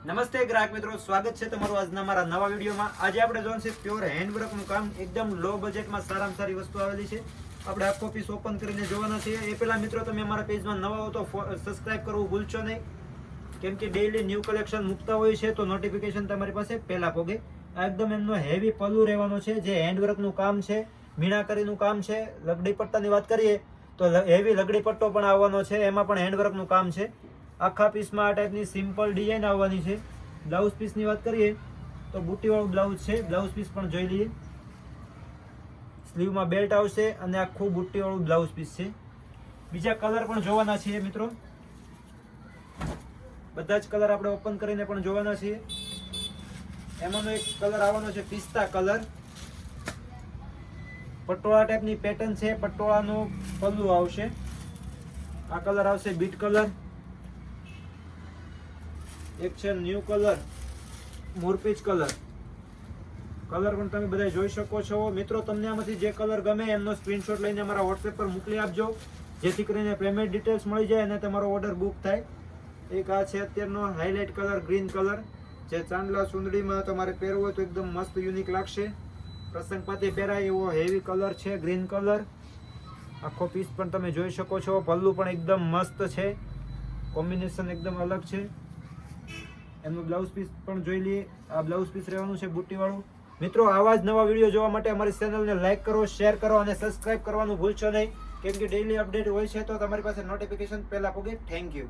નમસ્તે ગ્રાહક મિત્રો, સ્વાગત છે તમારું આજના મારા નવા વિડીયોમાં। આજે આપણે જોવાનું છે પ્યોર હેન્ડવર્કનું કામ, એકદમ લો બજેટમાં સારામાં સારી વસ્તુ આવેલી છે। આપણે આખો પીસ ઓપન કરીને જોવાના છે। એ પહેલા મિત્રો તમે અમારા પેજમાં નવા હો તો સબસ્ક્રાઇબ કરવું ભૂલશો નહીં, કેમ કે ડેઈલી ન્યૂ કલેક્શન મૂકતા હોય છે તો નોટિફિકેશન તમારી પાસે પહેલા પોગે। આ એકદમ એમનો હેવી પલ્લુ રહેવાનો છે, જે હેન્ડવર્કનું કામ છે, મીણાકરીનું કામ છે। લગડી પટ્ટાની વાત કરીએ તો હેવી લગડી પટ્ટો પણ આવવાનો છે, એમાં પણ હેન્ડવર્કનું કામ છે। આખા પીસમાં આ ટાઈપની સિમ્પલ ડિઝાઇન આવવાની છે। બ્લાઉઝ પીસની વાત કરીએ તો બુટ્ટીવાળું બ્લાઉઝ છે, બ્લાઉઝ પીસ પણ જોઈ લઈએ। સ્લીવમાં બેલ્ટ આવશે અને આખું બુટ્ટીવાળું બ્લાઉઝ પીસ છે। બીજા કલર પણ જોવાના છીએ મિત્રો, બધા જ કલર આપણે ઓપન કરીને પણ જોવાના છીએ। એમાંનો એક કલર આવવાનો છે પિસ્તા કલર, પટોળા ટાઈપની પેટર્ન છે, પટોળાનું પલ્લુ આવશે। આ કલર આવશે બીટ કલર, એક છે ન્યૂ કલર મોરપીચ કલર। કલર પણ તમે બધા જોઈ શકો છો મિત્રો। તમને આમાંથી જે કલર ગમે એમનો સ્ક્રીનશોટ લઈને અમારા વોટ્સએપ પર મોકલી આપજો, જેથી કરીને પેમેન્ટ ડિટેલ્સ મળી જાય અને તમારો ઓર્ડર બુક થાય। એક આ છે અત્યારનો હાઇલાઇટ કલર ગ્રીન કલર, જે ચાંદલા સુંદડીમાં તમારે પહેરવો હોય તો એકદમ મસ્ત યુનિક લાગશે। પ્રસંગ પાતે પહેરાય એવો હેવી કલર છે ગ્રીન કલર। આખો પીસ પણ તમે જોઈ શકો છો, પલ્લુ પણ એકદમ મસ્ત છે, કોમ્બિનેશન એકદમ અલગ છે। એમનું બ્લાઉઝ પીસ પણ જોઈ લઈએ। આ બ્લાઉઝ પીસ રહેવાનું છે બુટ્ટીવાળું। મિત્રો, આવા જ નવા વિડીયો જોવા માટે અમારી ચેનલને લાઈક કરો, શેર કરો અને સબસ્ક્રાઇબ કરવાનું ભૂલશો નહીં, કેમ કે ડેઈલી અપડેટ હોય છે તો તમારી પાસે નોટિફિકેશન પહેલા પોગે। Thank you.